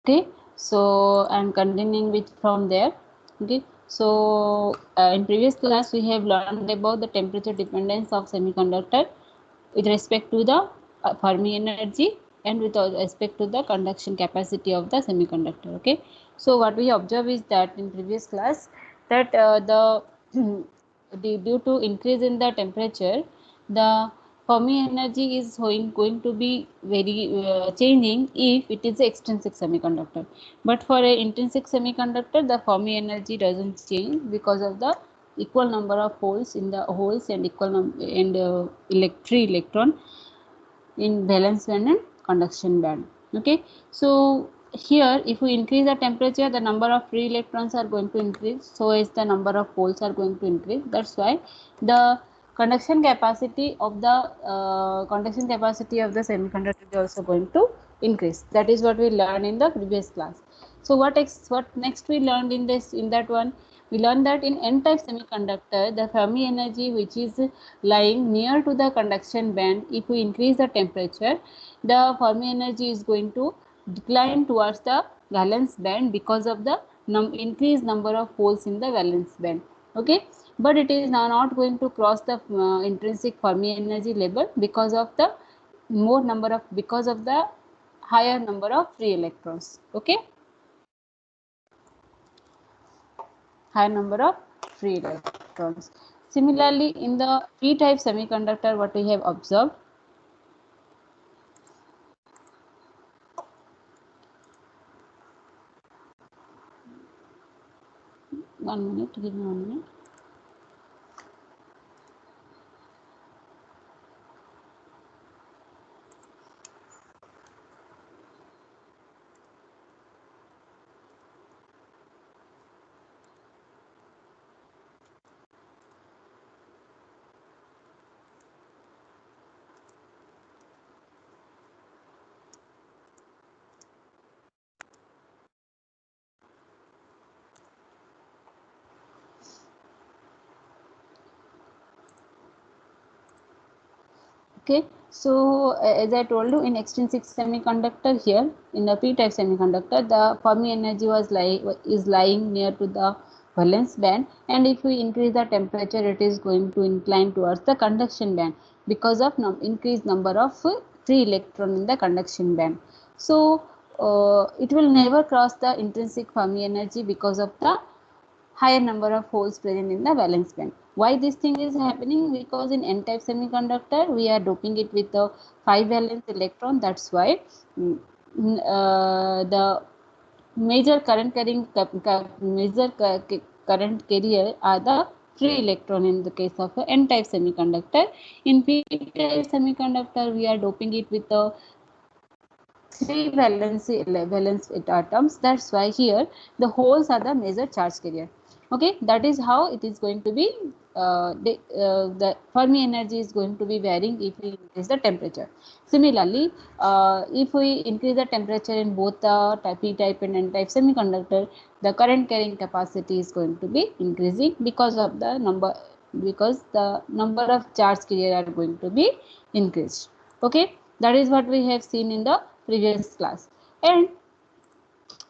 Okay, so I'm continuing with from there. Okay, so in previous class we have learned about the temperature dependence of semiconductor with respect to the Fermi energy and with respect to the conduction capacity of the semiconductor. Okay, so what we observe is that in previous class that due to increase in the temperature, the Fermi energy is going to be very changing if it is an extrinsic semiconductor. But for an intrinsic semiconductor, the Fermi energy doesn't change because of the equal number of holes in the holes and equal and free electron in valence band and conduction band. Okay, so here if we increase the temperature, the number of free electrons are going to increase, so is the number of holes are going to increase. That's why the conduction capacity of the semiconductor is also going to increase. That is what we learned in the previous class. So what next we learned in that one, we learned that in n-type semiconductor, the Fermi energy which is lying near to the conduction band, if we increase the temperature, the Fermi energy is going to decline towards the valence band because of the increased number of holes in the valence band. Okay, but it is now not going to cross the intrinsic Fermi energy level because of the because of the higher number of free electrons. Okay, high number of free electrons. Similarly, in the p-type semiconductor, what we have observed, one minute, give me 1 minute. Okay, so as I told you, in extrinsic semiconductor here, in the p-type semiconductor, the Fermi energy is lying near to the valence band, and if we increase the temperature, it is going to incline towards the conduction band because of increased number of free electron in the conduction band. So it will never cross the intrinsic Fermi energy because of the higher number of holes present in the valence band. Why this thing is happening? Because in n-type semiconductor we are doping it with the 5 valence electron. That's why the major current carrier are the free electron in the case of n-type semiconductor. In p-type semiconductor we are doping it with the 3 valence atoms. That's why here the holes are the major charge carrier. Okay, that is how it is going to be. The Fermi energy is going to be varying if we increase the temperature. Similarly, if we increase the temperature in both the p-type and n-type semiconductor, the current carrying capacity is going to be increasing because the number of charge carrier are going to be increased. Okay, that is what we have seen in the previous class. And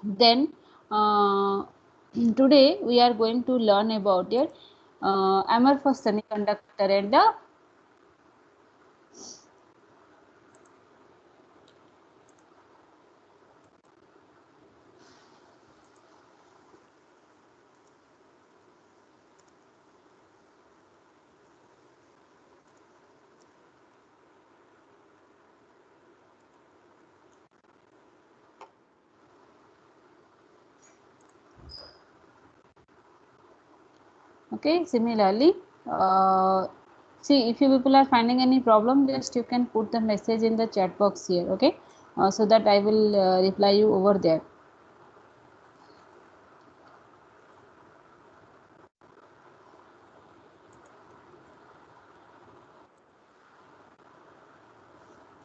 then today we are going to learn about it amorphous semiconductor and the okay. Similarly, see, if you people are finding any problem, just you can put the message in the chat box here. Okay, so that I will reply you over there.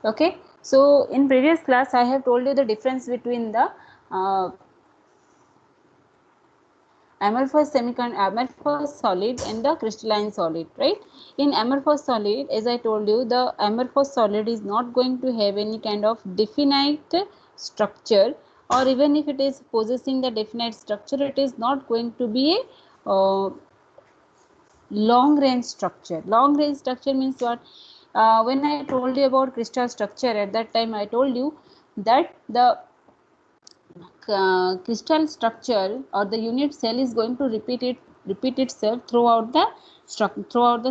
Okay, so in previous class I have told you the difference between the amorphous solid and the crystalline solid, right? In amorphous solid, as I told you, the amorphous solid is not going to have any kind of definite structure or even if it is possessing the definite structure, it is not going to be a long range structure. Long range structure means what? When I told you about crystal structure, at that time I told you that the crystal structure or the unit cell is going to repeat itself throughout the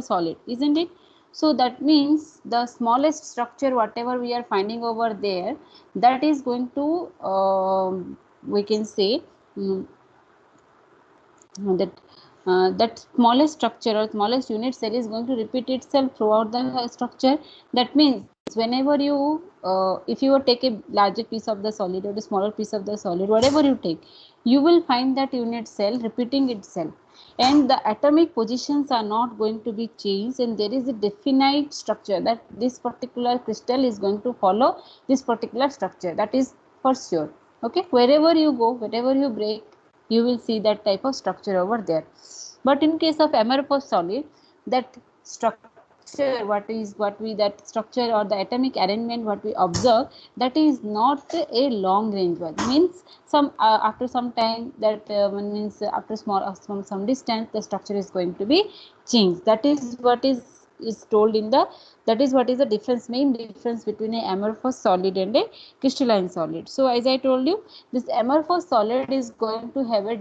solid, isn't it? So that means the smallest structure whatever we are finding over there, that is going to we can say that that smallest structure or smallest unit cell is going to repeat itself throughout the structure. That means whenever you if you take a larger piece of the solid or a smaller piece of the solid, whatever you take, you will find that unit cell repeating itself, and the atomic positions are not going to be changed, and there is a definite structure that this particular crystal is going to follow this particular structure, that is for sure. Okay, wherever you go, wherever you break, you will see that type of structure over there. But in case of amorphous solid, that structure, that structure or the atomic arrangement what we observe, that is not a long range one. Means some after some time, that means after from some distance, the structure is going to be changed. That is what is told in the, that is what is the difference, main difference between a amorphous solid and a crystalline solid. So as I told you, this amorphous solid is going to have a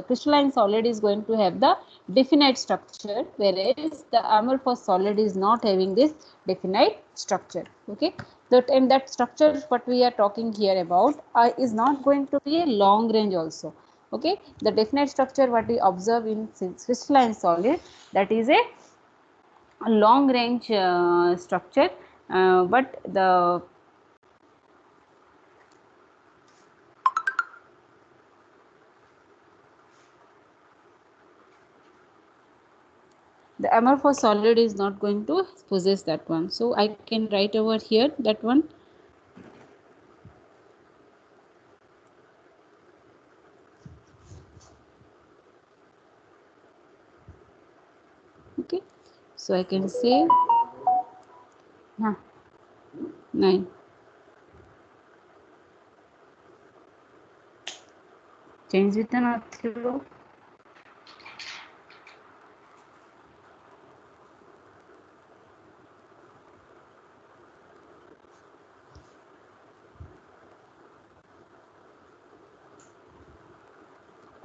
crystalline solid is going to have the definite structure, whereas the amorphous solid is not having this definite structure. Okay, that structure what we are talking here about is not going to be a long range also. Okay, the definite structure what we observe in crystalline solid, that is a long range structure, but the amorphous solid is not going to possess that one. So I can write over here that one. Okay, so I can say 9. Change with an arthro.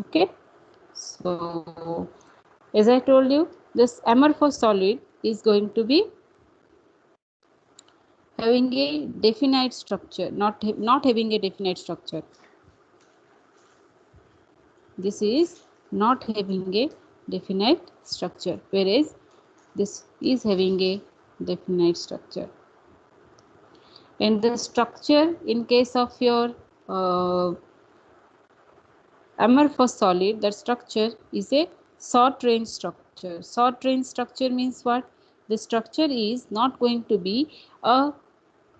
Okay, so as I told you, this amorphous solid is going to be having a definite structure, not having a definite structure. This is not having a definite structure, whereas this is having a definite structure. And the structure in case of your amorphous solid, that structure is a short range structure. Short range structure means what? The structure is not going to be a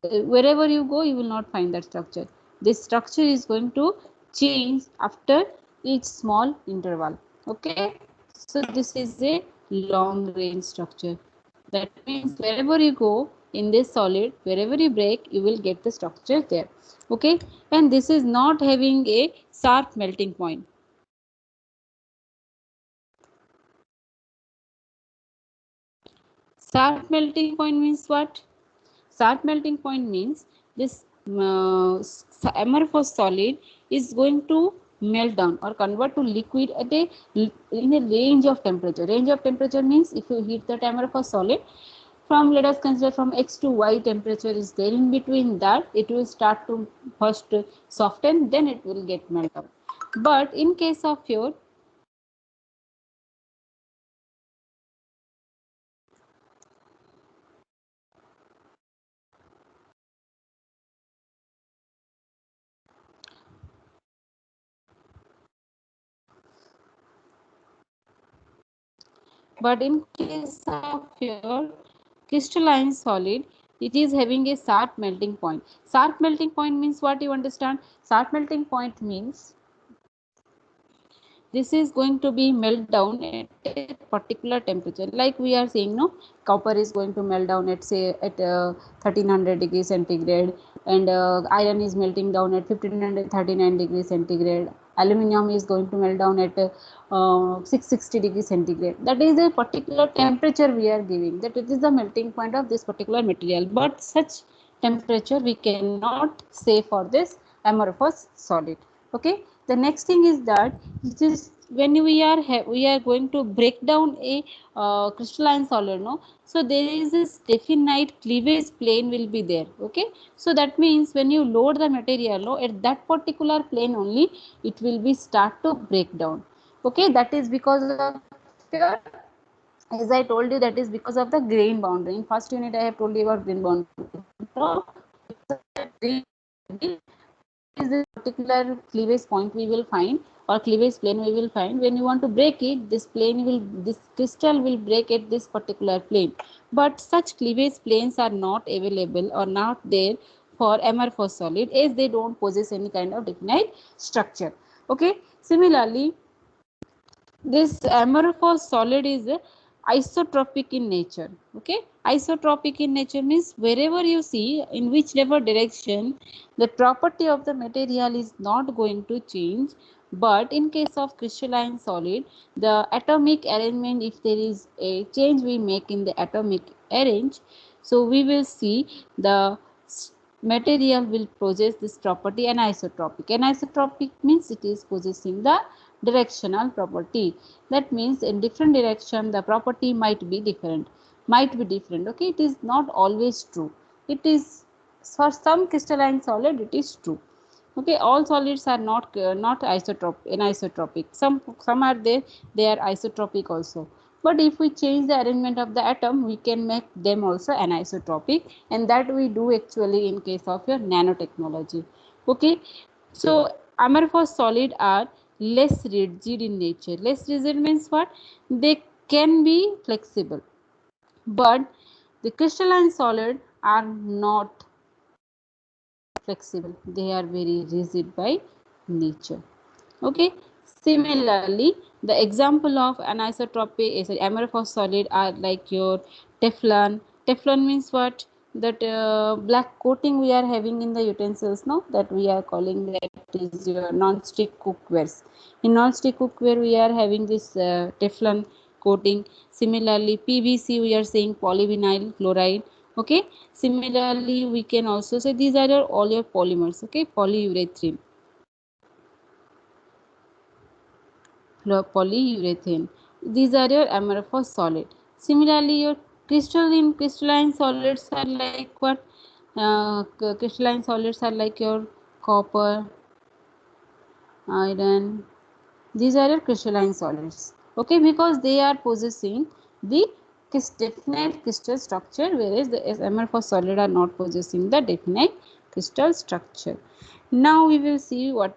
wherever you go, you will not find that structure. This structure is going to change after each small interval. Okay, so this is a long range structure. That means wherever you go in this solid, wherever you break, you will get the structure there. Okay, and this is not having a sharp melting point. Sharp melting point means what? Sharp melting point means this amorphous solid is going to melt down or convert to liquid at a in a range of temperature. Range of temperature means if you heat that amorphous solid from, let us consider, from X to Y temperature is there, in between that it will start to first soften, then it will get melt down. But in case of your But in case of your crystalline solid, it is having a sharp melting point. Sharp melting point means what, you understand? Sharp melting point means this is going to be melt down at a particular temperature. Like we are saying, no, copper is going to melt down at say at 1300 degrees centigrade, and iron is melting down at 1539 degrees centigrade. Aluminium is going to melt down at 660 degrees centigrade. That is a particular temperature we are giving, that it is the melting point of this particular material, but such temperature we cannot say for this amorphous solid. Okay, the next thing is that this, when we are going to break down a crystalline solid, no, so there is this definite cleavage plane will be there. Okay, so that means when you load the material, no, at that particular plane only it will be start to break down. Okay, that is because of your, as I told you, that is because of the grain boundary. In first unit I have told you about grain boundary. So because of that grain boundary, there is this particular cleavage point we will find, or cleavage plane we will find. When you want to break it, this plane will, this crystal will break at this particular plane. But such cleavage planes are not available or not there for amorphous solid, as they don't possess any kind of definite structure. Okay, similarly this amorphous solid is isotropic in nature. Okay, isotropic in nature means wherever you see, in whichever direction, the property of the material is not going to change. But in case of crystalline solid, the atomic arrangement, if there is a change we make in the atomic arrange, so we will see the material will possess this property anisotropic. Anisotropic means it is possessing the directional property. That means in different direction the property might be different. Okay, it is not always true. It is for some crystalline solid it is true. Okay, all solids are not anisotropic. Some are there, they are isotropic also. But if we change the arrangement of the atom, we can make them also anisotropic, and that we do actually in case of your nanotechnology. Okay, so amorphous solid are less rigid in nature. Less rigid means what? They can be flexible, but the crystalline solid are not flexible. They are very rigid by nature. Okay, similarly the example of anisotropy is amorphous solid are like your Teflon. Teflon means what? That black coating we are having in the utensils, no, that we are calling that is your non-stick cookwares. In non-stick cookware we are having this Teflon coating. Similarly PVC we are saying polyvinyl chloride. Okay, similarly we can also say these are all your polymers. Okay, polyurethane, polyurethane. These are your amorphous solid. Similarly, your crystalline solids are like what? Crystalline solids are like your copper, iron. These are your crystalline solids. Okay, because they are possessing the definite crystal structure, whereas the amorphous solid are not possessing the definite crystal structure. Now we will see what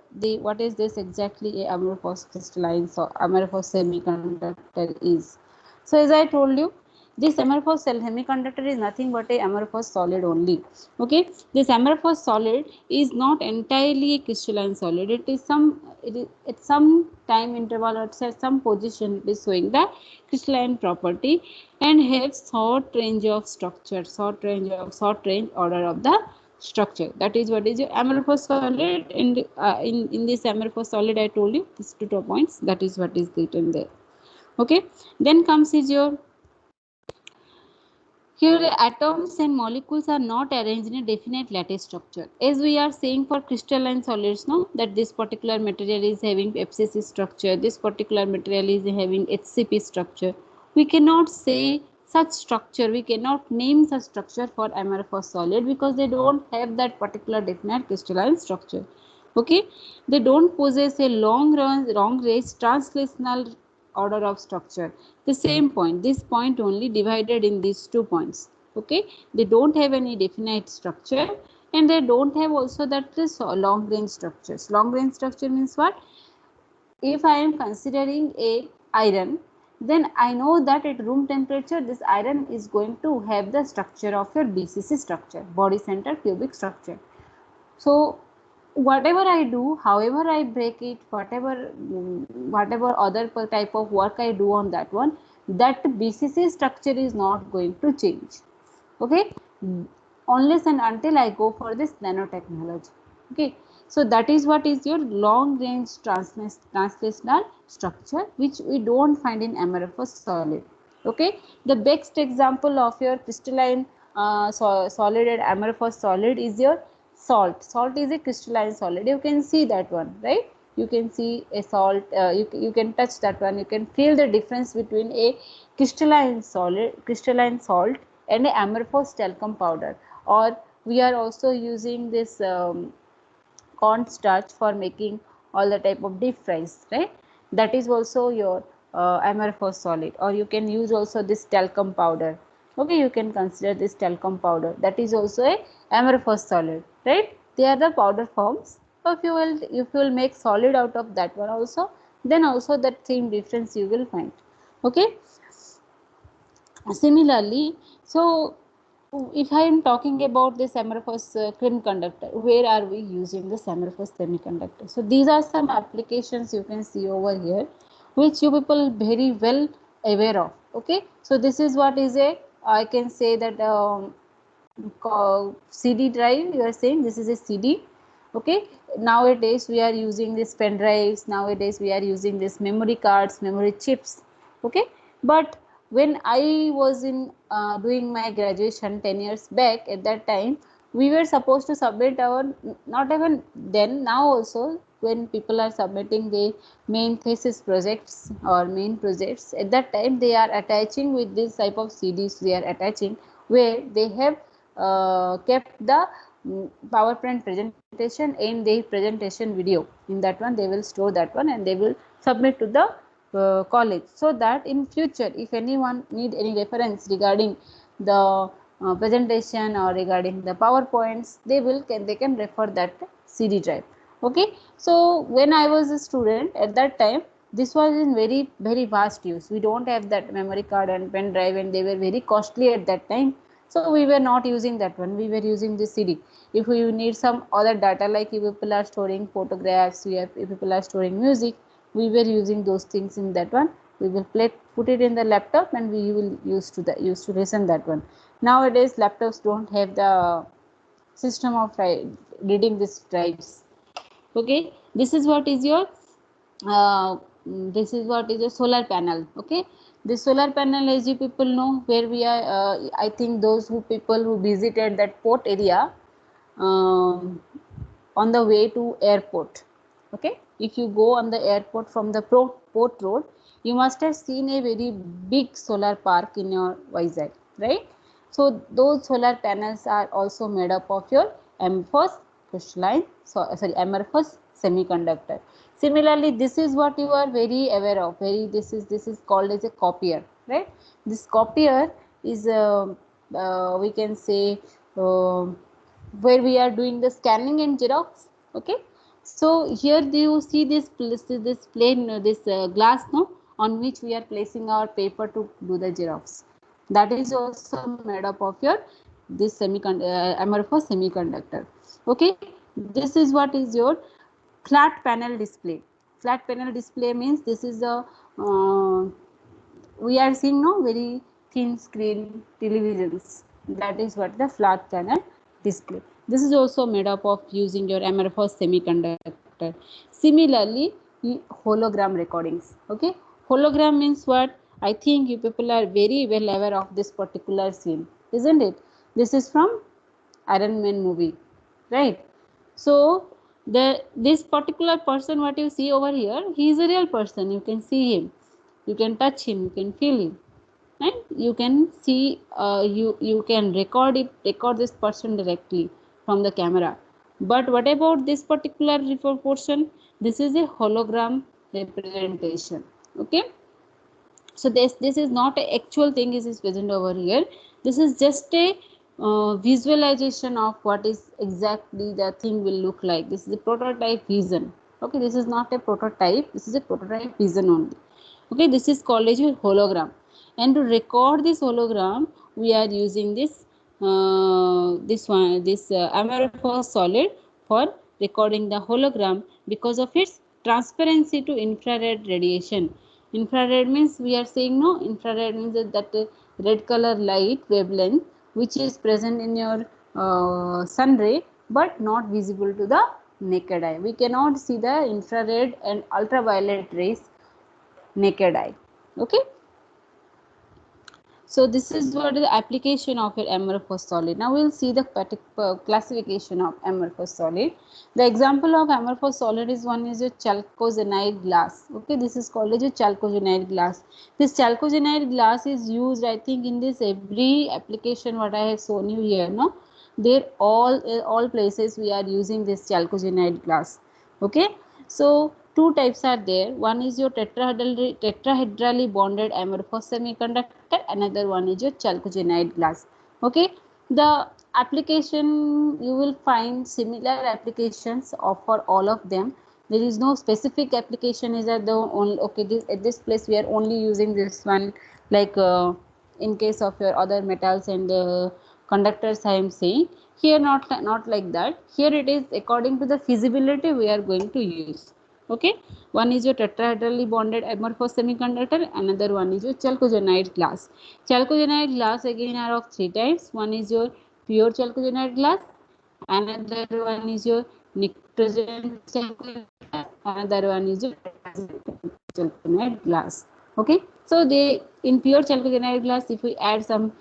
is this exactly a amorphous crystalline, so amorphous semiconductor is. So as I told you, this amorphous semiconductor is nothing but a amorphous solid only. Okay, this amorphous solid is not entirely a crystalline solid. It is at some time interval or at some position it is showing the crystalline property and has short range of structure, short range order of the structure. That is what is your amorphous solid. In this amorphous solid I told you these two points, that is what is written there. Okay, then comes is your, here atoms and molecules are not arranged in a definite lattice structure. As we are saying for crystalline solids, no, that this particular material is having FCC structure, this particular material is having HCP structure. We cannot say such structure, we cannot name such structure for amorphous solid because they don't have that particular definite crystalline structure. Okay, they don't possess a long range translational order of structure. The same point, this point only divided in these 2 points. Okay, they don't have any definite structure and they don't have also that this long range structures. Long range structure means what? If I am considering a iron, then I know that at room temperature this iron is going to have the structure of your BCC structure, body center cubic structure. So whatever I do, however I break it, whatever other type of work I do on that one, that BCC structure is not going to change. Okay, unless and until I go for this nanotechnology. Okay, so that is what is your long range translational structure, which we don't find in amorphous solid. Okay, the best example of your crystalline solid and amorphous solid is your salt. Salt is a crystalline solid. You can see that one, right? You can see a salt, you can touch that one, you can feel the difference between a crystalline salt and a amorphous talcum powder. Or we are also using this cornstarch for making all the type of deep fries, right? That is also your amorphous solid. Or you can use also this talcum powder. Okay, you can consider this talcum powder, that is also a amorphous solid, right? They are the powder forms. So if you will make solid out of that one also, then also that same difference you will find. Okay, similarly, so if I am talking about this amorphous film conductor, where are we using this amorphous semiconductor? So these are some applications you can see over here, which you people very well aware of. Okay, so this is what is a, I can say that CD drive. You are saying this is a CD. Okay, nowadays we are using this pen drives. Nowadays we are using this memory cards, memory chips. Okay, but when I was in doing my graduation 10 years back, at that time we were supposed to submit our, not even then, now also when people are submitting the main thesis projects or main projects, at that time they are attaching with this type of CDs, they are attaching where they have kept the PowerPoint presentation in the presentation video. In that one they will store that one and they will submit to the college, so that in future if anyone need any reference regarding the presentation or regarding the PowerPoints, they can refer that CD drive. Okay, so when I was a student at that time, this was in very vast use. We don't have that memory card and pen drive, and they were very costly at that time. So we were not using that one, we were using the CD. If we need some other data, like if people are storing photographs, if people are storing music, we were using those things in that one. We will put it in the laptop and we will use to listen that one. Nowadays laptops don't have the system of reading these drives. Okay, this is what is your uh, this is what is a solar panel. Okay, the solar panel, as you people know, where we are, I think those who people who visited that port area, um, on the way to airport. Okay, if you go on the airport from the port road, you must have seen a very big solar park in your Vizag, right? So those solar panels are also made up of your amorphous crystalline, amorphous semiconductor. Similarly, this is what you are very aware of. This is called as a copier, right? This copier is we can say where we are doing the scanning and Xerox. Okay, so here do you see this plane, this glass, no, on which we are placing our paper to do the Xerox. That is also made up of your this amorphous semiconductor. Okay, this is what is your flat panel display. Flat panel display means this is a we are seeing no very thin screen televisions. That is what the flat panel display. This is also made up of using your amorphous semiconductor. Similarly, hologram recordings. Okay, hologram means what? I think you people are very well aware of this particular scene, isn't it? This is from Iron Man movie, right? So this particular person what you see over here, he is a real person. You can see him, you can touch him, you can feel him, and you can see you can record this person directly from the camera. But what about this particular portion? This is a hologram representation. Okay, so this is not an actual thing is present over here. This is just a visualization of what is exactly the thing will look like. This is a prototype vision. Okay, this is not a prototype, this is a prototype vision only. Okay, this is called as a hologram. And to record this hologram, we are using this amorphous solid for recording the hologram because of its transparency to infrared radiation. Infrared means we are saying no, infrared means that red color light wavelength which is present in your sun ray but not visible to the naked eye. We cannot see the infrared and ultraviolet rays naked eye. Okay. So this is what the application of your amorphous solid. Now we will see the classification of amorphous solid. The example of amorphous solid is one is your chalcogenide glass. Okay, this is called as your chalcogenide glass. This chalcogenide glass is used, I think, in this every application what I have shown you here. No, there all places we are using this chalcogenide glass. Okay, so two types are there. One is your tetrahedrally bonded amorphous semiconductor, another one is your chalcogenide glass. Okay, the application you will find similar applications for all of them. There is no specific application is that the only okay this at this place we are only using this one, like in case of your other metals and conductors I am saying. Here not like that. Here it is according to the feasibility we are going to use. Okay, one is your tetrahedrally bonded amorphous semiconductor, another one is your chalcogenide glass. Chalcogenide glass again are of three types. One is your pure chalcogenide glass, another one is your nitrogen chalcogenide glass, another one is your chalcogenide glass. Okay, so they in pure chalcogenide glass, if we add some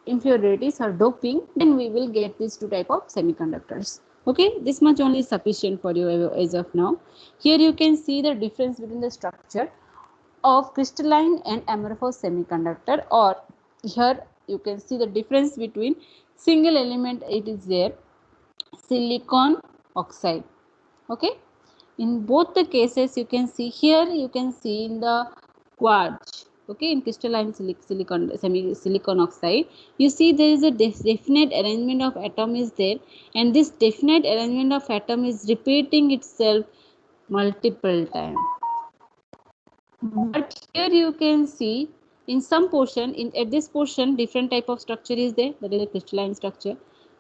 impurities or doping, then we will get these two type of semiconductors. Okay, this much only is sufficient for you as of now. Here you can see the difference between the structure of crystalline and amorphous semiconductor, or here you can see the difference between single element, it is there silicon oxide. Okay, in both the cases you can see here, you can see in the quartz, okay, in crystalline silicon oxide, you see there is a definite arrangement of atom is there, and this definite arrangement of atom is repeating itself multiple times. But here you can see in some portion, in at this portion different type of structure is there, that is a crystalline structure,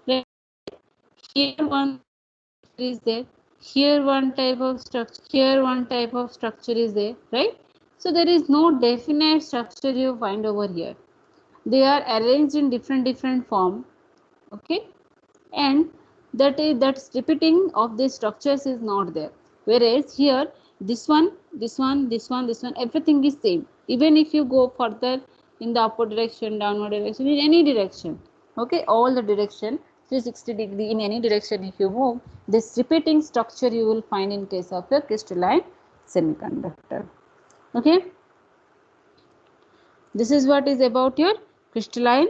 right? Here one is there, here one type of structure, here one type of structure is there, right? So there is no definite structure you find over here. They are arranged in different form. Okay, and that's repeating of the structures is not there, whereas here this one everything is same. Even if you go further in the upward direction, downward direction, in any direction, okay, all the direction 360 degree in any direction if you move, this repeating structure you will find in case of your crystalline semiconductor. Okay, this is what is about your crystalline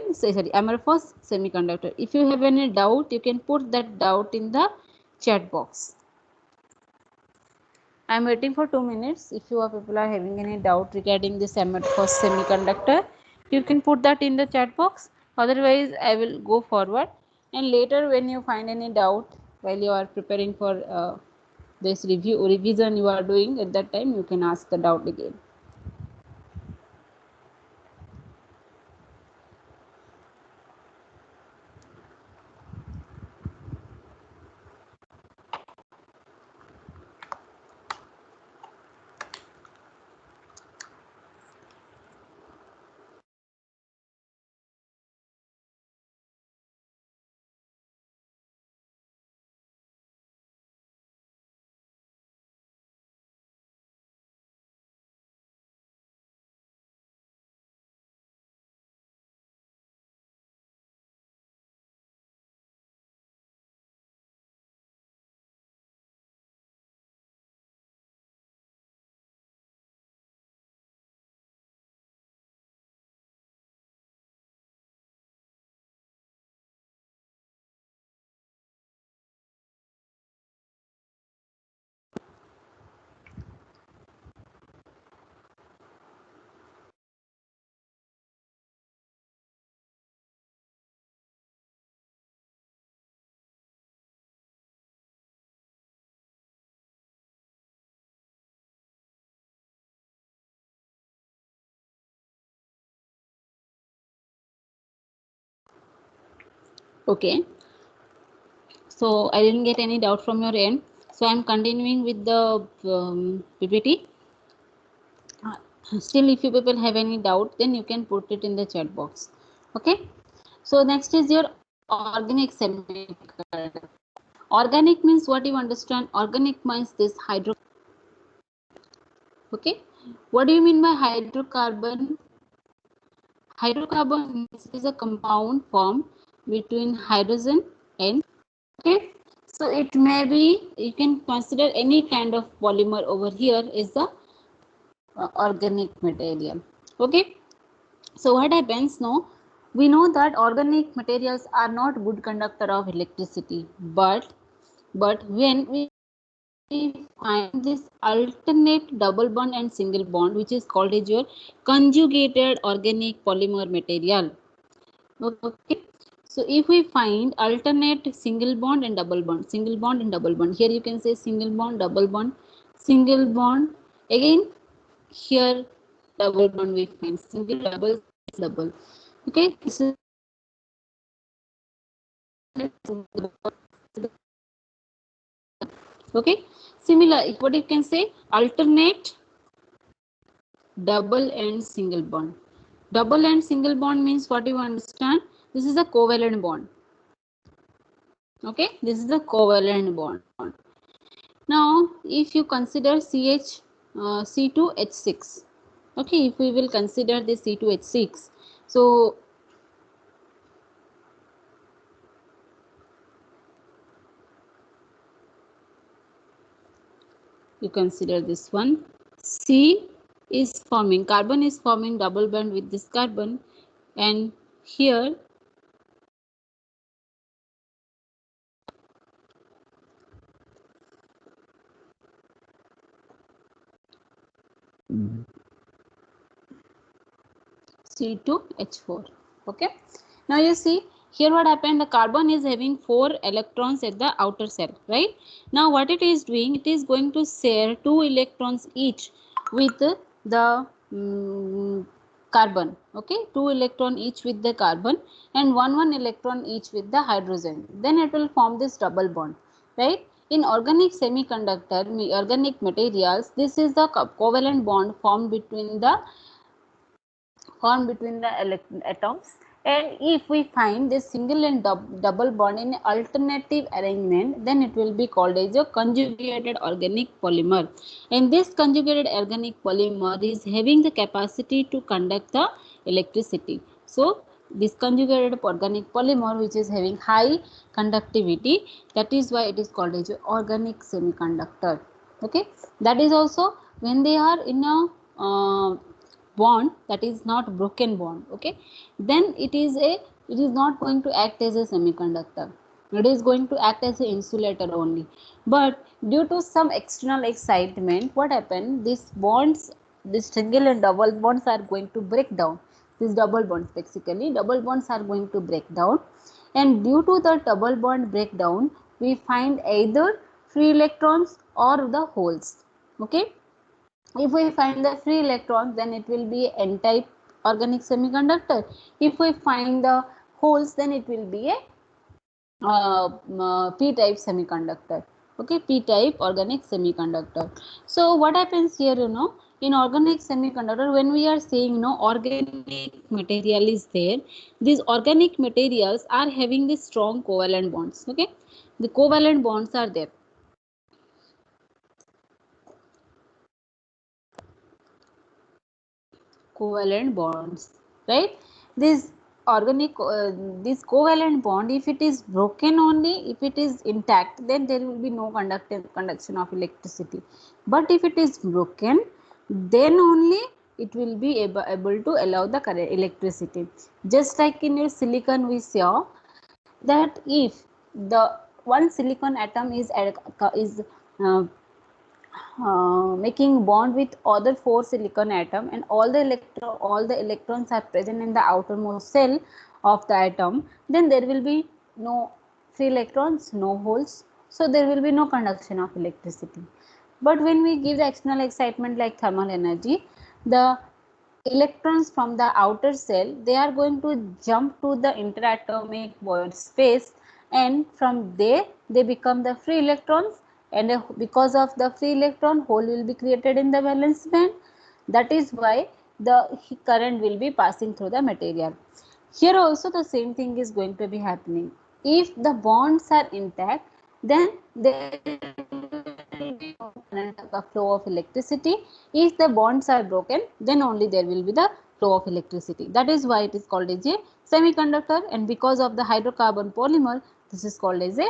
amorphous semiconductor. If you have any doubt, you can put that doubt in the chat box. I am waiting for 2 minutes. If you people are having any doubt regarding this amorphous semiconductor, you can put that in the chat box. Otherwise I will go forward, and later when you find any doubt while you are preparing for this revision you are doing, at that time you can ask the doubt again. Okay, So I didn't get any doubt from your end. So I'm continuing with the PPT. Still, if you people have any doubt, then you can put it in the chat box. Okay. So next is your organic semiconductor. Organic means what you understand. Organic means this hydro. Okay. What do you mean by hydrocarbon? Hydrocarbon means it is a compound formed between hydrogen and, okay. So it may be, you can consider any kind of polymer over here is the organic material. Okay. So what happens now? We know that organic materials are not good conductor of electricity, but when we find this alternate double bond and single bond, which is called as your conjugated organic polymer material. Okay. So if we find alternate single bond and double bond, single bond and double bond, here you can say single bond, double bond, single bond, again here double bond we find, single, double, double. Okay, this is okay. Similar, what you can say, alternate double and single bond. Double and single bond means what you understand? This is a covalent bond. Okay, this is the covalent bond. Now, if you consider CH C2H6, okay, if we will consider this C2H6, so you consider this one. C is forming, carbon is forming double bond with this carbon, and here C2H4. Okay. Now you see here what happened, the carbon is having 4 electrons at the outer cell, right? Now what it is doing, it is going to share 2 electrons each with the carbon. Okay, 2 electron each with the carbon and 1 electron each with the hydrogen. Then it will form this double bond, right? In organic semiconductor, organic materials, this is the covalent bond formed between the atoms, and if we find this single and double bond in alternative arrangement, then it will be called as a conjugated organic polymer, and this conjugated organic polymer is having the capacity to conduct the electricity. So this conjugated organic polymer, which is having high conductivity, that is why it is called as organic semiconductor. Okay, that is also when they are in a bond, that is not broken bond, okay, then it is not going to act as a semiconductor, it is going to act as an insulator only. But due to some external excitement, what happened, these bonds, this single and double bonds are going to break down. These double bonds, basically double bonds are going to break down, and due to the double bond breakdown, we find either free electrons or the holes. Okay, if we find the free electrons, then it will be n-type organic semiconductor. If we find the holes, then it will be a p-type semiconductor. Okay, p-type organic semiconductor. So what happens here, in organic semiconductor, when we are saying organic material is there, these organic materials are having the strong covalent bonds. Okay, the covalent bonds are there. Covalent bonds, right? This organic this covalent bond, if it is broken only, if it is intact, then there will be no conduction of electricity. But if it is broken, then only it will be able to allow the current electricity. Just like in your silicon, we saw that if the one silicon atom is uh, making bond with other 4 silicon atom, and all the electrons are present in the outermost cell of the atom, then there will be no free electrons, no holes, so there will be no conduction of electricity. But when we give the external excitement like thermal energy, the electrons from the outer cell, they are going to jump to the interatomic void space, and from there they become the free electrons, and because of the free electron, hole will be created in the valence band. That is why the current will be passing through the material. Here also the same thing is going to be happening. If the bonds are intact, then there will be no current, the flow of electricity. If the bonds are broken, then only there will be the flow of electricity. That is why it is called as a semiconductor, and because of the hydrocarbon polymer, this is called as a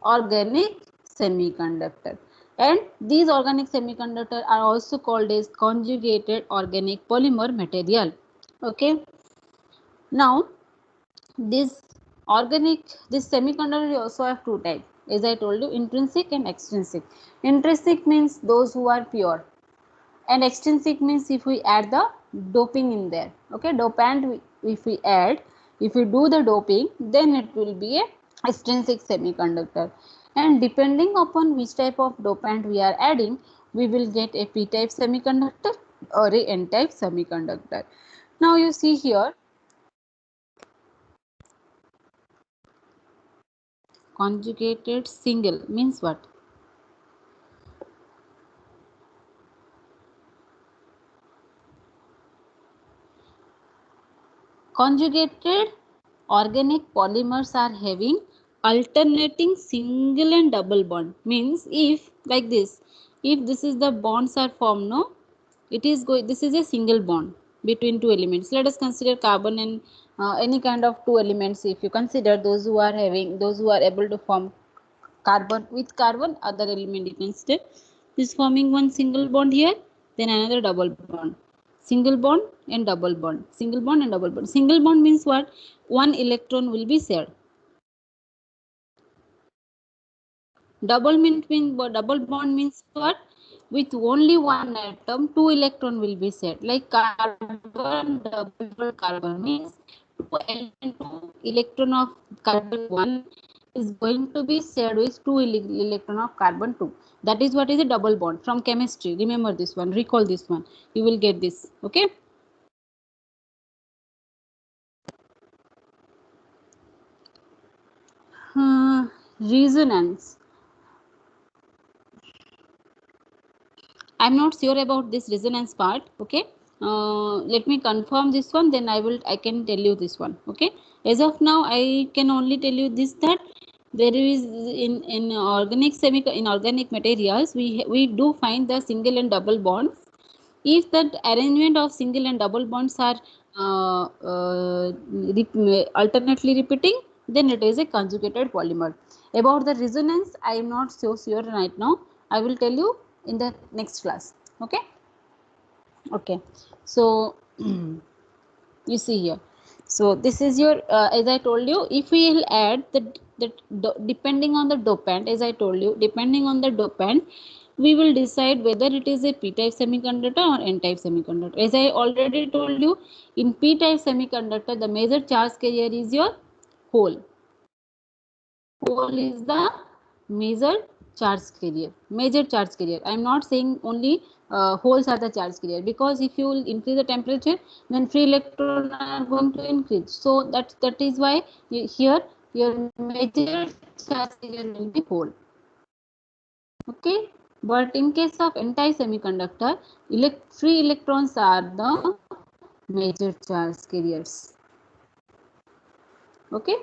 organic semiconductor. And these organic semiconductor are also called as conjugated organic polymer material. Okay. Now this semiconductor also have two types, as I told you, intrinsic and extrinsic. Intrinsic means those who are pure, and extrinsic means if we add the doping in there. Okay, dopant if we add, if we do the doping, then it will be a extrinsic semiconductor. And depending upon which type of dopant we are adding, we will get a p-type semiconductor or a n-type semiconductor. Now you see here, conjugated single means what? Conjugated organic polymers are having alternating single and double bond. Means if like this, if this is the bonds are formed, no, it is going, this is a single bond between two elements. Let us consider carbon and any kind of two elements. If you consider those who are having, those who are able to form carbon with carbon, other element you can say is forming one single bond here, then another double bond. Single bond and double bond, single bond and double bond. Single bond means what? One electron will be shared. Double bond means what? With only one atom, two electron will be shared. Like carbon, double carbon means two electron of carbon 1 is going to be shared with two electron of carbon 2. That is what is a double bond from chemistry. Remember this one, recall this one. You will get this. Okay. Resonance. I'm not sure about this resonance part. Okay. Let me confirm this one, then I can tell you this one. Okay. As of now, I can only tell you this, that there is in organic materials we do find the single and double bonds. If that arrangement of single and double bonds are alternately repeating, then it is a conjugated polymer. About the resonance, I am not so sure right now. I will tell you in the next class. Okay. Okay. So you see here. So this is your as I told you, if we will add depending on the dopant, as I told you, depending on the dopant, we will decide whether it is a p-type semiconductor or n-type semiconductor. As I already told you, in p-type semiconductor, the major charge carrier is your hole. Hole is the major charge carrier. Major charge carrier. I am not saying only holes are the charge carrier, because if you will increase the temperature, then free electrons are going to increase. So that is why here your major charge carrier will be hole. Okay. But in case of n-type semiconductor, free electrons are the major charge carriers. Okay.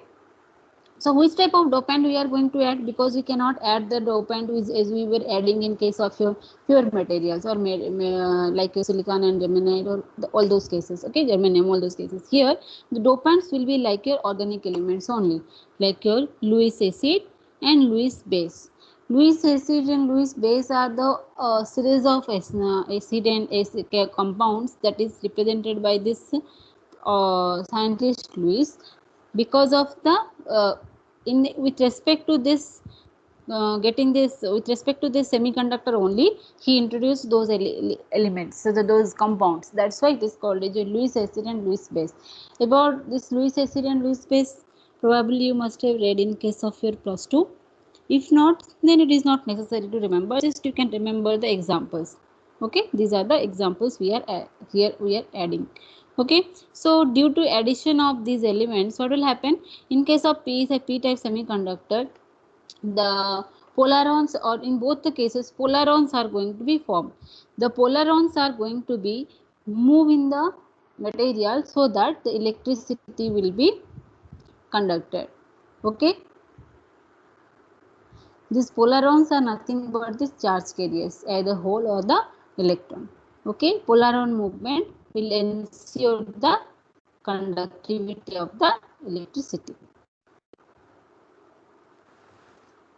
So which type of dopant we are going to add, because we cannot add the dopant as we were adding in case of your pure materials or like silicon and germanate or all those cases. Okay, germanium, all those cases. Here the dopants will be like your organic elements only, like your Lewis acid and Lewis base. Lewis acid and Lewis base are the series of acid and acid compounds that is represented by this scientist Lewis. Because of the with respect to this with respect to this semiconductor only, he introduced those elements, so those compounds. That's why it is called as a Lewis acid and Lewis base. About this Lewis acid and Lewis base, probably you must have read in case of your plus 2. If not, then it is not necessary to remember, just you can remember the examples. Okay, these are the examples we are here we are adding. Okay, so due to addition of these elements, what will happen in case of P is a p-type semiconductor, the polarons, or in both the cases polarons are going to be formed. The polarons are going to be move in the material so that the electricity will be conducted. Okay, these polarons are nothing but the charge carriers, either hole or the electron. Okay, polaron movement will ensure the conductivity of the electricity.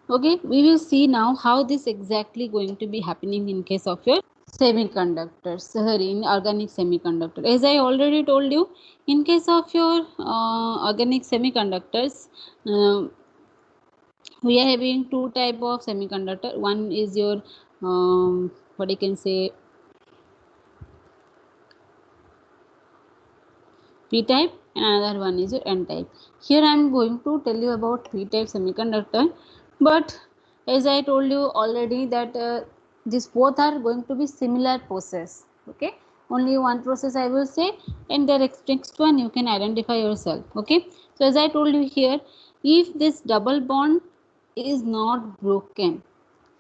Okay, we will see now how this exactly going to be happening in case of your semiconductors, sorry, in organic semiconductor. As I already told you, in case of your organic semiconductors, we are having two type of semiconductor. One is your what you can say P type, and another one is your N type. Here I am going to tell you about P type semiconductor, but as I told you already that these both are going to be similar process. Okay, only one process I will say, and the next one you can identify yourself. Okay, so as I told you here, if this double bond is not broken,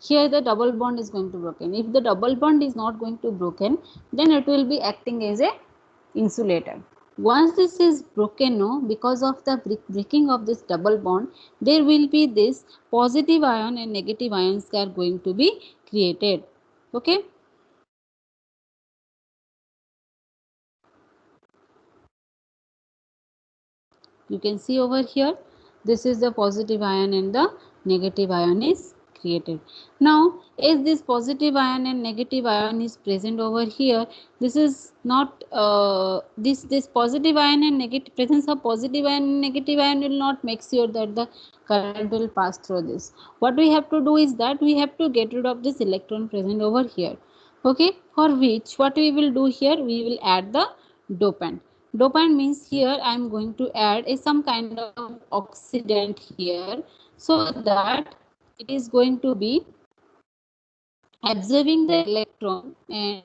here the double bond is going to broken. If the double bond is not going to broken, then it will be acting as a insulator. Once this is broken, no, because of the breaking of this double bond, there will be this positive ion and negative ions are going to be created. Okay, you can see over here, this is the positive ion and the negative ion is created. Now as this positive ion and negative ion is present over here, this is not this positive ion and negative presence of positive ion and negative ion will not make sure that the current will pass through this. What we have to do is that we have to get rid of this electron present over here. Okay, for which what we will do here, we will add the dopant. Dopant means here I am going to add some kind of oxidant here, so that it is going to be absorbing the electron, and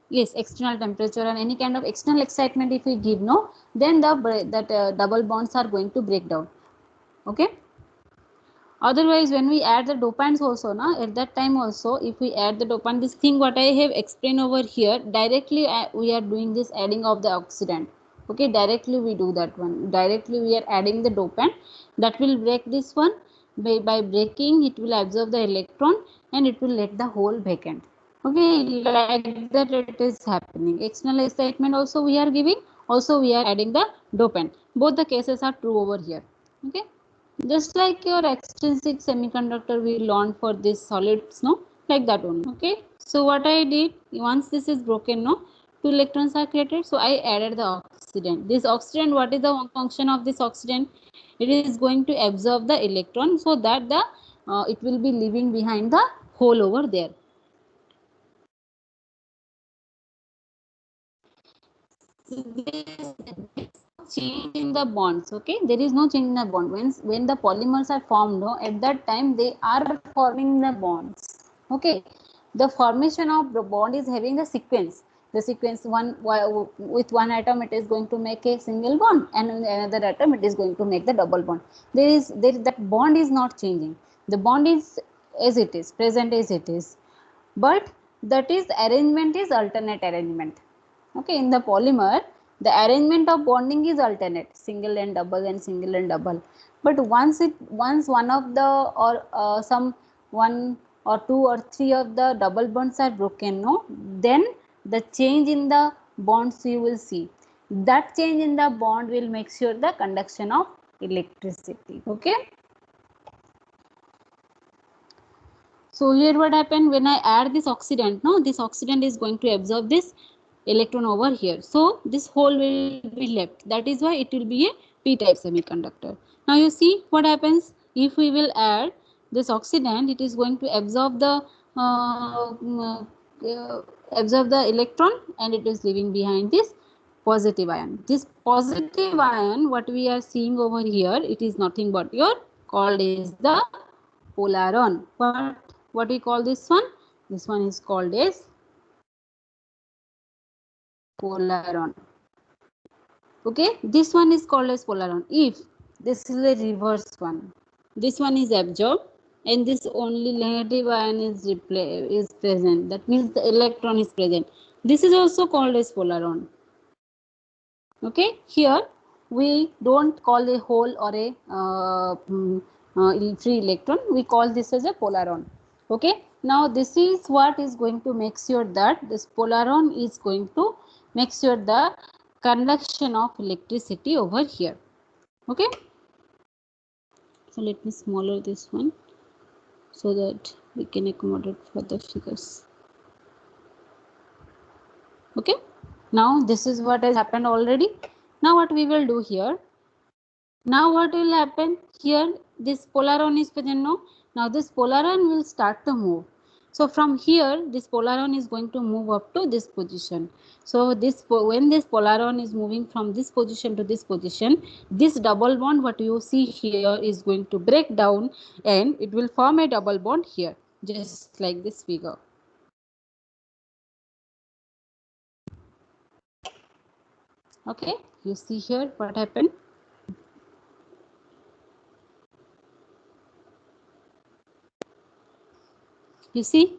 yes, external temperature and any kind of external excitement if we give, no, then double bonds are going to break down. Okay, otherwise when we add the dopants also, na, at that time also if we add the dopant, this thing what I have explained over here, directly we are doing this adding of the oxidant. Okay, directly we do that one, directly we are adding the dopant that will break this one. By breaking, it will absorb the electron and it will let the hole vacant. Okay, like that it is happening. External excitement also we are giving, also we are adding the dopant. Both the cases are true over here. Okay, just like your extrinsic semiconductor we learned for this solids, no, like that only. Okay, so what I did, once this is broken, no, two electrons are created, so I added the oxidant. This oxidant, what is the function of this oxidant? It is going to absorb the electron so that the it will be leaving behind the hole over there. Change in the bonds. Okay, there is no change in the bond. When the polymers are formed, no, at that time they are forming the bonds. Okay, the formation of the bond is having the sequence. The sequence, one with one atom it is going to make a single bond, and in another atom it is going to make the double bond. There that bond is not changing. The bond is as it is, present as it is, but that is arrangement is alternate arrangement. Okay, in the polymer the arrangement of bonding is alternate, single and double and single and double. But once one of the or some one or two or three of the double bonds are broken, no, then the change in the bonds you will see. That change in the bond will make sure the conduction of electricity. Okay. So here what happened, when I add this oxidant, no, this oxidant is going to absorb this electron over here. So this hole will be left. That is why it will be a p-type semiconductor. Now you see what happens if we will add this oxidant. It is going to absorb the electron, and it is leaving behind this positive ion. This positive ion, what we are seeing over here, it is nothing but your called is the polaron. What we call this one? This one is called as polaron. Okay, this one is called as polaron. If this is a reverse one, this one is absorbed and this only negative ion is present, that means the electron is present, this is also called as polaron. Okay, here we don't call a hole or a free electron, we call this as a polaron. Okay, now this is what is going to make sure that this polaron is going to make sure the conduction of electricity over here. Okay, so let me smaller this one so that we can accommodate further figures. Okay, now this is what has happened already. Now what we will do here, now what will happen here, this polaron is present now. Now this polaron will start to move. So from here this polaron is going to move up to this position. So this, when this polaron is moving from this position to this position, this double bond what you see here is going to break down and it will form a double bond here, just like this figure. Okay, you see here what happened. You see,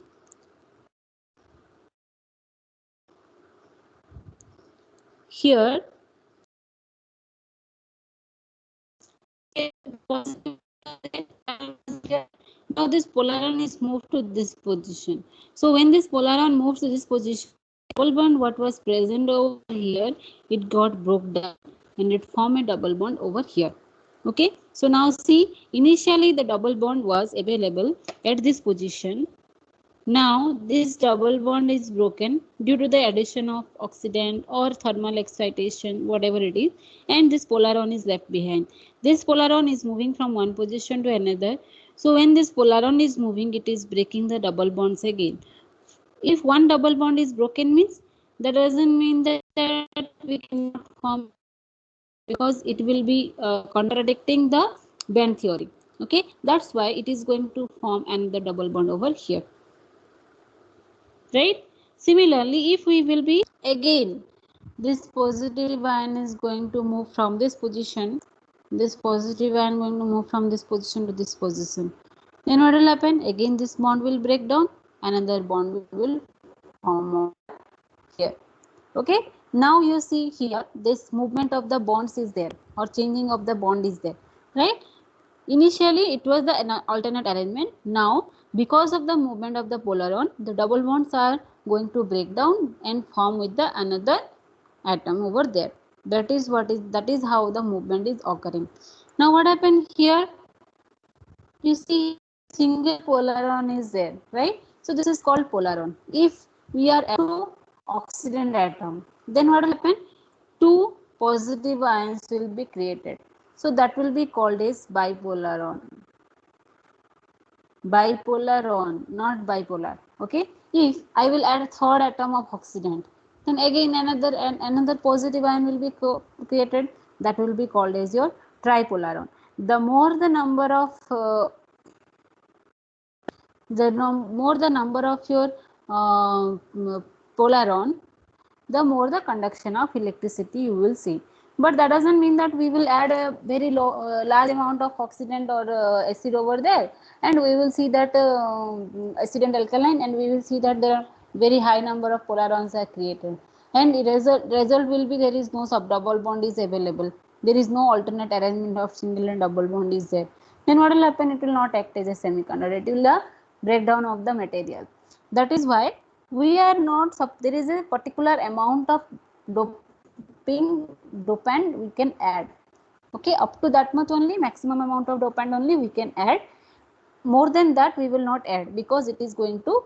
here now this polaron is moved to this position. So when this polaron moves to this position, double bond what was present over here, it got broke down and it formed a double bond over here. Okay, so now see, initially the double bond was available at this position. Now this double bond is broken due to the addition of oxidant or thermal excitation, whatever it is, and this polaron is left behind. This polaron is moving from one position to another. So when this polaron is moving, it is breaking the double bonds again. If one double bond is broken means, that doesn't mean that we cannot form, because it will be contradicting the band theory. Okay, that's why it is going to form another double bond over here. Right, similarly if we will be again, this positive ion is going to move from this position, this positive ion going to move from this position to this position, then what will happen, again this bond will break down, another bond will form here. Okay, now you see here this movement of the bonds is there, or changing of the bond is there, right? Initially it was the alternate arrangement. Now because of the movement of the polaron, the double bonds are going to break down and form with the another atom over there. That is how the movement is occurring. Now what happened here, you see single polaron is there, right? So this is called polaron. If we are two oxidant atom, then what will happen, two positive ions will be created. So that will be called as bipolaron. Bipolaron, not bipolar. Okay. If I will add a third atom of oxidant, then again another positive ion will be created. That will be called as your tripolaron. The more the number of more the number of your polaron, the more the conduction of electricity you will see. But that doesn't mean that we will add a very large amount of oxidant or acid over there, and we will see that acid and alkaline, and we will see that there are very high number of polarons are created, and the result will be there is no sub double bond is available, there is no alternate arrangement of single and double bond is there. Then what will happen, it will not act as a semiconductor, it will break down of the material. That is why we are not there is a particular amount of dopant we can add. Okay, up to that much only, maximum amount of dopant only we can add. More than that we will not add, because it is going to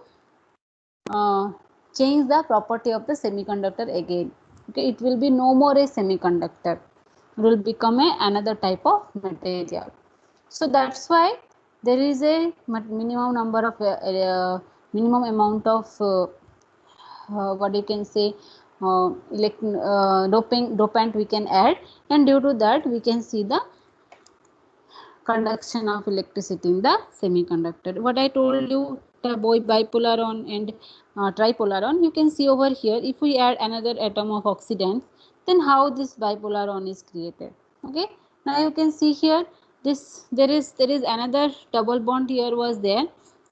change the property of the semiconductor again. Okay, it will be no more a semiconductor, it will become another type of material. So that's why there is a minimum number of minimum amount of what you can say dopant we can add, and due to that we can see the conduction of electricity in the semiconductor. What I told you bipolaron and tripolaron, you can see over here, if we add another atom of oxidant, then how this bipolaron is created. Okay, now you can see here, this there is another double bond here was there,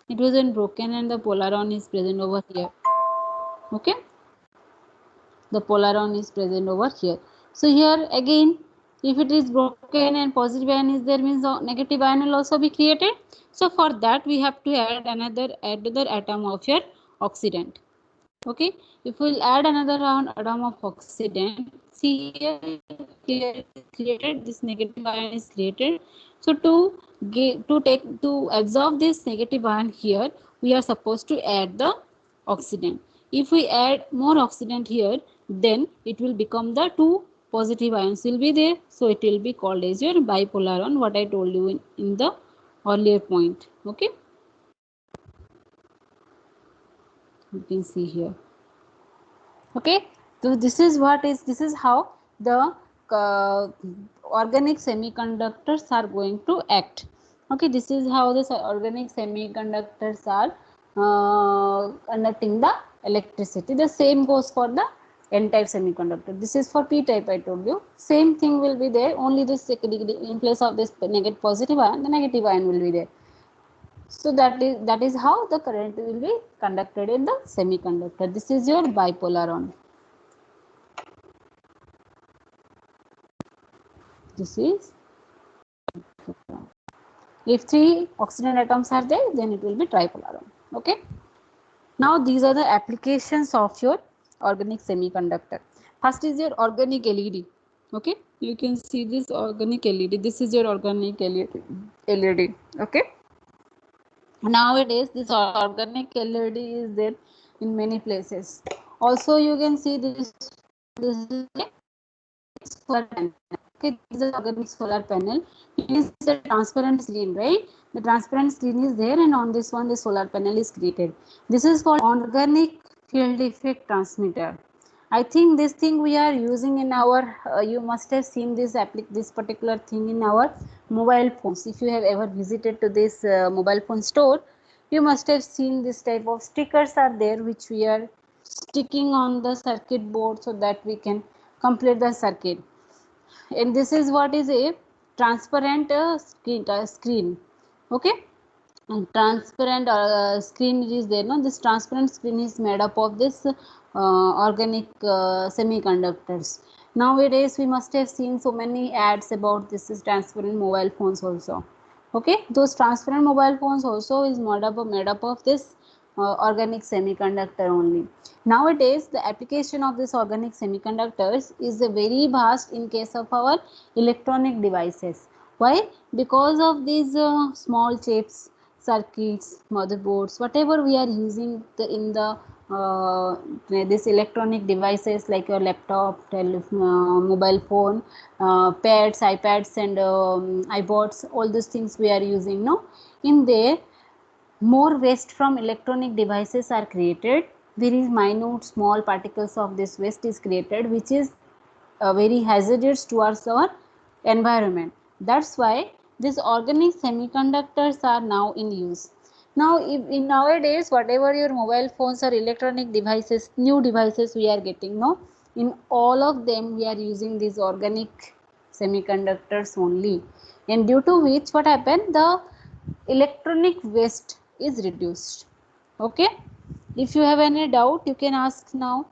it was broken and the polaron is present over here. Okay, the polaron is present over here. So here again, if it is broken and positive ion is there, means the negative ion will also be created. So for that we have to add another atom of your oxidant. Okay, if we will add another atom of oxidant, see here is created, this negative ion is created. So to absorb this negative ion here, we are supposed to add the oxidant. If we add more oxidant here, then it will become the two positive ions will be there. So it will be called as your bipolaron, what I told you in the earlier point. Okay, you can see here. Okay, so this is how the organic semiconductors are going to act. Okay, this is how the organic semiconductors are conducting the electricity. The same goes for the n-type semiconductor. This is for p-type, I told you. Same thing will be there, only this in place of this negative positive ion, the negative ion will be there. So that is how the current will be conducted in the semiconductor. This is your bipolaron. This is, if 3 oxygen atoms are there, then it will be tripolaron. Okay. Now these are the applications of your organic semiconductor. First is your organic LED. Okay, you can see this organic LED. This is your organic LED. Okay. Nowadays this organic LED is there in many places. Also you can see this is solar panel. Okay, this is organic solar panel. It is a transparent screen, right? The transparent screen is there, and on this one the solar panel is created. This is called organic field effect transmitter. I think this thing we are using in our, you must have seen this particular thing in our mobile phones. If you have ever visited to this mobile phone store, you must have seen this type of stickers are there, which we are sticking on the circuit board so that we can complete the circuit. And this is what is a transparent screen. Okay, and transparent screen is there. No, this transparent screen is made up of this organic semiconductors. Nowadays we must have seen so many ads about this is transparent mobile phones also. Okay, those transparent mobile phones also is made up of this organic semiconductor only. Nowadays the application of this organic semiconductors is very vast in case of our electronic devices. Why? Because of these small chips, circuits, motherboards, whatever we are using in the this electronic devices like your laptop, mobile phone, pads, iPads and iPods, all these things we are using. No, in there more waste from electronic devices are created. Very minute small particles of this waste is created, which is very hazardous towards our environment. That's why these organic semiconductors are now in use. Now in nowadays whatever your mobile phones or electronic devices, new devices we are getting, no, in all of them we are using these organic semiconductors only, and due to which what happened, the electronic waste is reduced. Okay, if you have any doubt you can ask now.